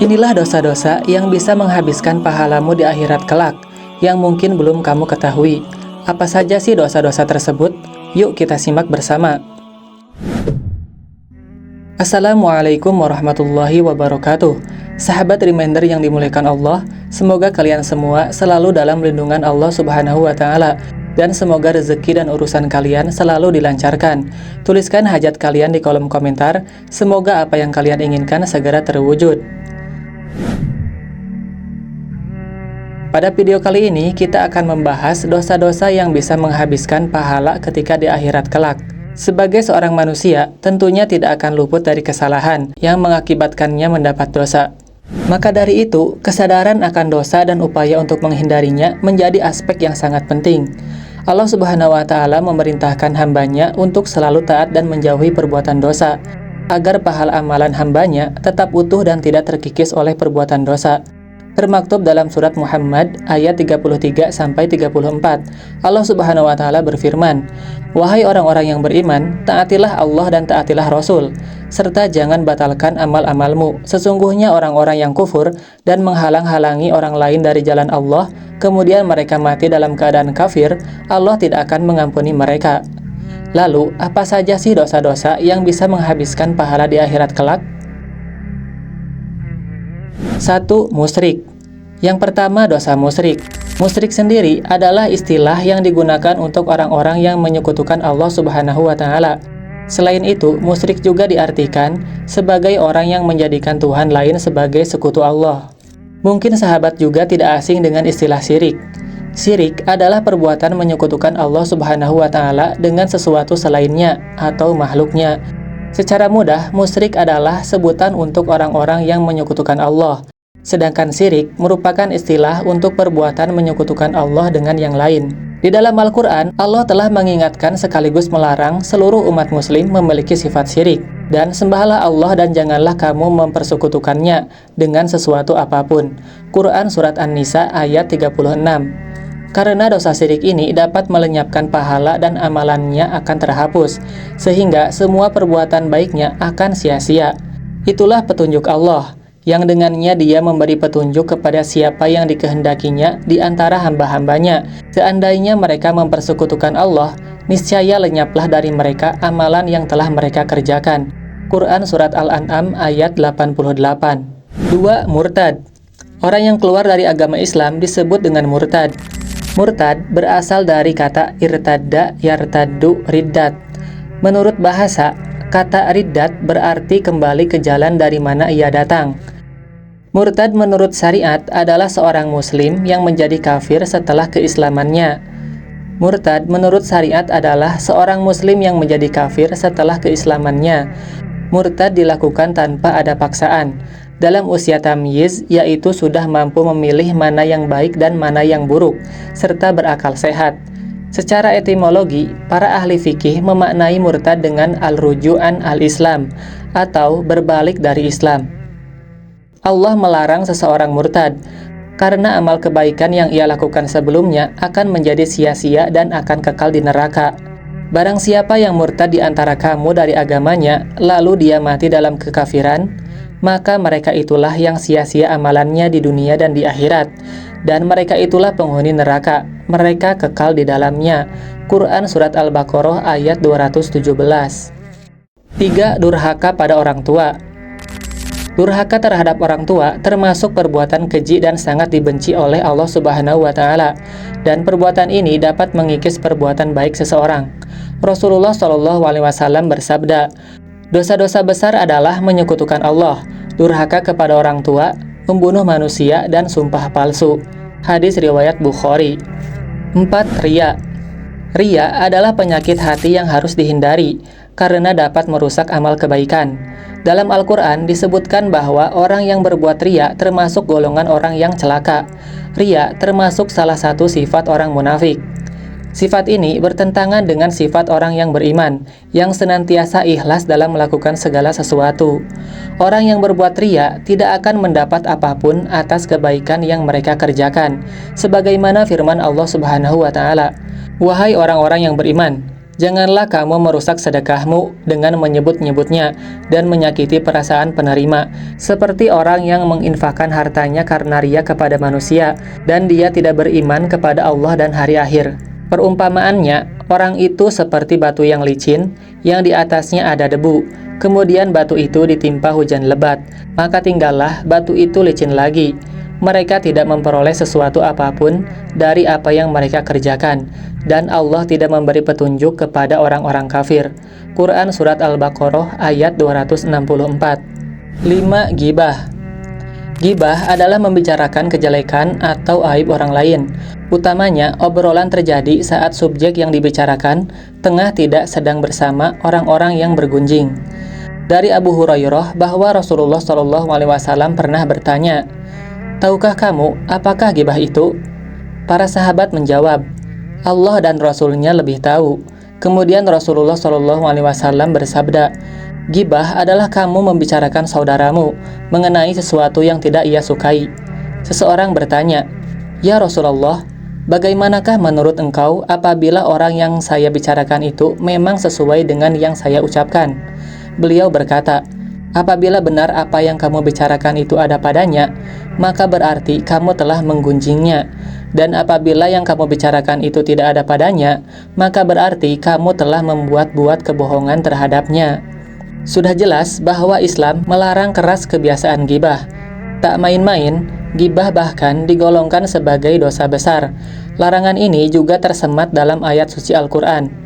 Inilah dosa-dosa yang bisa menghabiskan pahalamu di akhirat kelak, yang mungkin belum kamu ketahui. Apa saja sih dosa-dosa tersebut? Yuk kita simak bersama. Assalamualaikum warahmatullahi wabarakatuh. Sahabat Reminder yang dimuliakan Allah, semoga kalian semua selalu dalam lindungan Allah Subhanahu wa Ta'ala, dan semoga rezeki dan urusan kalian selalu dilancarkan. Tuliskan hajat kalian di kolom komentar. Semoga apa yang kalian inginkan segera terwujud. Pada video kali ini, kita akan membahas dosa-dosa yang bisa menghabiskan pahala ketika di akhirat kelak. Sebagai seorang manusia, tentunya tidak akan luput dari kesalahan yang mengakibatkannya mendapat dosa. Maka dari itu, kesadaran akan dosa dan upaya untuk menghindarinya menjadi aspek yang sangat penting. Allah Subhanahu wa Ta'ala memerintahkan hambanya untuk selalu taat dan menjauhi perbuatan dosa, agar pahala amalan hambanya tetap utuh dan tidak terkikis oleh perbuatan dosa. Termaktub dalam surat Muhammad ayat 33-34. Allah Subhanahu wa Ta'ala berfirman, "Wahai orang-orang yang beriman, taatilah Allah dan taatilah Rasul, serta jangan batalkan amal-amalmu. Sesungguhnya orang-orang yang kufur dan menghalang-halangi orang lain dari jalan Allah, kemudian mereka mati dalam keadaan kafir, Allah tidak akan mengampuni mereka." Lalu, apa saja sih dosa-dosa yang bisa menghabiskan pahala di akhirat kelak? 1. Musyrik. Yang pertama, dosa musyrik. Musyrik sendiri adalah istilah yang digunakan untuk orang-orang yang menyekutukan Allah Subhanahu wa Ta'ala. Selain itu, musyrik juga diartikan sebagai orang yang menjadikan Tuhan lain sebagai sekutu Allah. Mungkin sahabat juga tidak asing dengan istilah syirik. Syirik adalah perbuatan menyekutukan Allah Subhanahu wa Ta'ala dengan sesuatu selainnya atau makhluknya. Secara mudah, musyrik adalah sebutan untuk orang-orang yang menyekutukan Allah. Sedangkan syirik merupakan istilah untuk perbuatan menyekutukan Allah dengan yang lain. Di dalam Al-Quran, Allah telah mengingatkan sekaligus melarang seluruh umat muslim memiliki sifat syirik. Dan sembahlah Allah dan janganlah kamu mempersekutukannya dengan sesuatu apapun. Quran Surat An-Nisa ayat 36. Karena dosa syirik ini dapat melenyapkan pahala dan amalannya akan terhapus, sehingga semua perbuatan baiknya akan sia-sia. Itulah petunjuk Allah, yang dengannya Dia memberi petunjuk kepada siapa yang dikehendakinya di antara hamba-hambanya. Seandainya mereka mempersekutukan Allah, niscaya lenyaplah dari mereka amalan yang telah mereka kerjakan. Quran Surat Al-An'am ayat 88. 2. Murtad. Orang yang keluar dari agama Islam disebut dengan murtad. Murtad berasal dari kata irtadda yartaddu riddat. Menurut bahasa, kata riddat berarti kembali ke jalan dari mana ia datang. Murtad menurut syariat adalah seorang muslim yang menjadi kafir setelah keislamannya. Murtad menurut syariat adalah seorang muslim yang menjadi kafir setelah keislamannya. Murtad dilakukan tanpa ada paksaan, dalam usia tamyiz, yaitu sudah mampu memilih mana yang baik dan mana yang buruk, serta berakal sehat. Secara etimologi, para ahli fikih memaknai murtad dengan al-ruju'an al-Islam, atau berbalik dari Islam. Allah melarang seseorang murtad, karena amal kebaikan yang ia lakukan sebelumnya akan menjadi sia-sia dan akan kekal di neraka. Barang siapa yang murtad di antara kamu dari agamanya, lalu dia mati dalam kekafiran, maka mereka itulah yang sia-sia amalannya di dunia dan di akhirat, dan mereka itulah penghuni neraka, mereka kekal di dalamnya. Quran Surat Al-Baqarah ayat 217. 3. Durhaka pada orang tua. Durhaka terhadap orang tua termasuk perbuatan keji dan sangat dibenci oleh Allah Subhanahu wa Ta'ala, dan perbuatan ini dapat mengikis perbuatan baik seseorang. Rasulullah SAW bersabda, "Dosa-dosa besar adalah menyekutukan Allah, durhaka kepada orang tua, membunuh manusia, dan sumpah palsu." Hadis riwayat Bukhari. 4. Riya. Riya adalah penyakit hati yang harus dihindari, karena dapat merusak amal kebaikan. Dalam Al-Quran disebutkan bahwa orang yang berbuat riya termasuk golongan orang yang celaka. Riya termasuk salah satu sifat orang munafik. Sifat ini bertentangan dengan sifat orang yang beriman, yang senantiasa ikhlas dalam melakukan segala sesuatu. Orang yang berbuat riya tidak akan mendapat apapun atas kebaikan yang mereka kerjakan, sebagaimana firman Allah Subhanahu wa Ta'ala, "Wahai orang-orang yang beriman, Janganlah kamu merusak sedekahmu dengan menyebut-nyebutnya dan menyakiti perasaan penerima, seperti orang yang menginfakkan hartanya karena ria kepada manusia, dan dia tidak beriman kepada Allah dan hari akhir. Perumpamaannya, orang itu seperti batu yang licin, yang di atasnya ada debu. Kemudian batu itu ditimpa hujan lebat, maka tinggallah batu itu licin lagi. Mereka tidak memperoleh sesuatu apapun dari apa yang mereka kerjakan, dan Allah tidak memberi petunjuk kepada orang-orang kafir. Quran Surat Al-Baqarah ayat 264. 5. Ghibah. Ghibah adalah membicarakan kejelekan atau aib orang lain. Utamanya, obrolan terjadi saat subjek yang dibicarakan tengah tidak sedang bersama orang-orang yang bergunjing. Dari Abu Hurairah bahwa Rasulullah SAW pernah bertanya, "Tahukah kamu apakah ghibah itu?" Para sahabat menjawab, "Allah dan Rasul-Nya lebih tahu." Kemudian Rasulullah SAW bersabda, "Ghibah adalah kamu membicarakan saudaramu mengenai sesuatu yang tidak ia sukai." Seseorang bertanya, "Ya Rasulullah, bagaimanakah menurut engkau apabila orang yang saya bicarakan itu memang sesuai dengan yang saya ucapkan?" Beliau berkata, "Apabila benar apa yang kamu bicarakan itu ada padanya, maka berarti kamu telah menggunjingnya. Dan apabila yang kamu bicarakan itu tidak ada padanya, maka berarti kamu telah membuat-buat kebohongan terhadapnya." Sudah jelas bahwa Islam melarang keras kebiasaan ghibah. Tak main-main, ghibah bahkan digolongkan sebagai dosa besar. Larangan ini juga tersemat dalam ayat suci Al-Quran.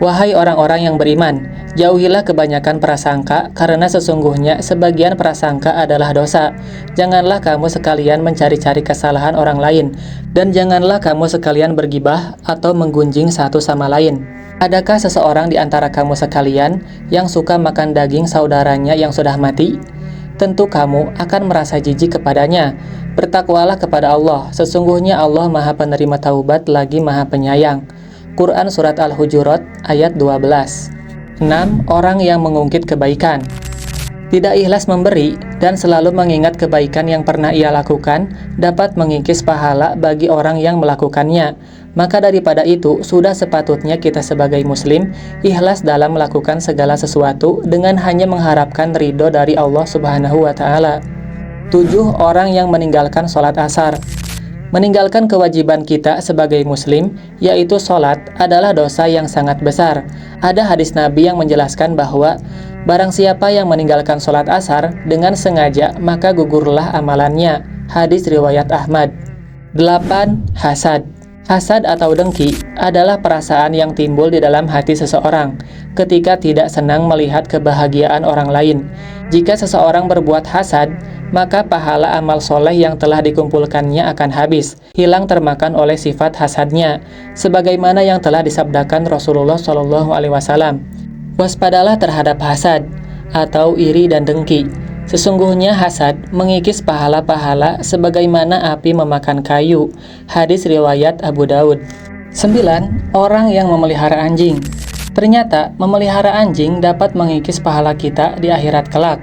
"Wahai orang-orang yang beriman, jauhilah kebanyakan prasangka, karena sesungguhnya sebagian prasangka adalah dosa. Janganlah kamu sekalian mencari-cari kesalahan orang lain, dan janganlah kamu sekalian bergibah atau menggunjing satu sama lain. Adakah seseorang di antara kamu sekalian yang suka makan daging saudaranya yang sudah mati? Tentu kamu akan merasa jijik kepadanya. Bertakwalah kepada Allah, sesungguhnya Allah Maha Penerima Taubat lagi Maha Penyayang." Quran Surat Al-Hujurat ayat 12. 6. Orang yang mengungkit kebaikan. Tidak ikhlas memberi dan selalu mengingat kebaikan yang pernah ia lakukan dapat mengikis pahala bagi orang yang melakukannya. Maka daripada itu, sudah sepatutnya kita sebagai muslim ikhlas dalam melakukan segala sesuatu dengan hanya mengharapkan ridho dari Allah Subhanahu wa Ta'ala. 7. Orang yang meninggalkan sholat asar. Meninggalkan kewajiban kita sebagai muslim, yaitu sholat, adalah dosa yang sangat besar. Ada hadis Nabi yang menjelaskan bahwa barang siapa yang meninggalkan sholat asar dengan sengaja, maka gugurlah amalannya. Hadis riwayat Ahmad. 8. Hasad. Hasad atau dengki adalah perasaan yang timbul di dalam hati seseorang ketika tidak senang melihat kebahagiaan orang lain. Jika seseorang berbuat hasad, maka pahala amal soleh yang telah dikumpulkannya akan habis, hilang termakan oleh sifat hasadnya, sebagaimana yang telah disabdakan Rasulullah SAW. "Waspadalah terhadap hasad atau iri dan dengki. Sesungguhnya hasad mengikis pahala-pahala sebagaimana api memakan kayu." Hadis riwayat Abu Daud. 9. Orang yang memelihara anjing. Ternyata memelihara anjing dapat mengikis pahala kita di akhirat kelak.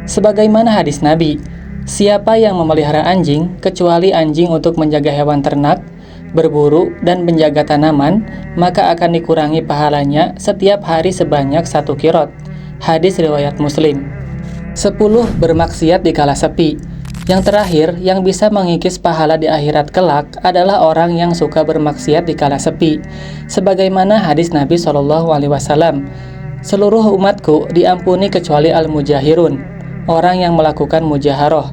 Sebagaimana hadis Nabi, siapa yang memelihara anjing, kecuali anjing untuk menjaga hewan ternak, berburu, dan menjaga tanaman, maka akan dikurangi pahalanya setiap hari sebanyak 1 kirot. Hadis riwayat Muslim. 10. Bermaksiat di kala sepi. Yang terakhir, yang bisa mengikis pahala di akhirat kelak adalah orang yang suka bermaksiat di kala sepi. Sebagaimana hadis Nabi SAW, "Seluruh umatku diampuni kecuali al-mujahirun," orang yang melakukan mujaharoh.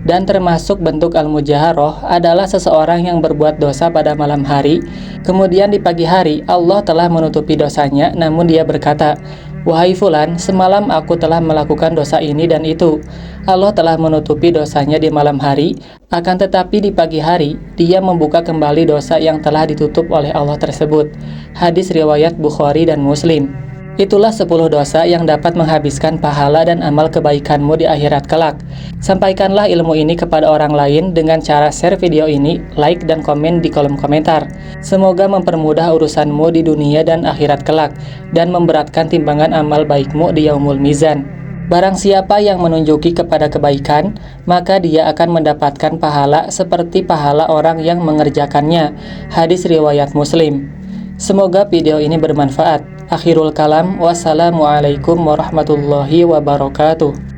Dan termasuk bentuk al-mujaharoh adalah seseorang yang berbuat dosa pada malam hari, kemudian di pagi hari Allah telah menutupi dosanya, namun dia berkata, "Wahai fulan, semalam aku telah melakukan dosa ini dan itu." Allah telah menutupi dosanya di malam hari, akan tetapi di pagi hari dia membuka kembali dosa yang telah ditutup oleh Allah tersebut. Hadis riwayat Bukhari dan Muslim. Itulah 10 dosa yang dapat menghabiskan pahala dan amal kebaikanmu di akhirat kelak. Sampaikanlah ilmu ini kepada orang lain dengan cara share video ini, like dan komen di kolom komentar. Semoga mempermudah urusanmu di dunia dan akhirat kelak, dan memberatkan timbangan amal baikmu di yaumul mizan. Barang siapa yang menunjuki kepada kebaikan, maka dia akan mendapatkan pahala seperti pahala orang yang mengerjakannya. Hadis riwayat Muslim. Semoga video ini bermanfaat. Akhirul kalam, wassalamualaikum warahmatullahi wabarakatuh.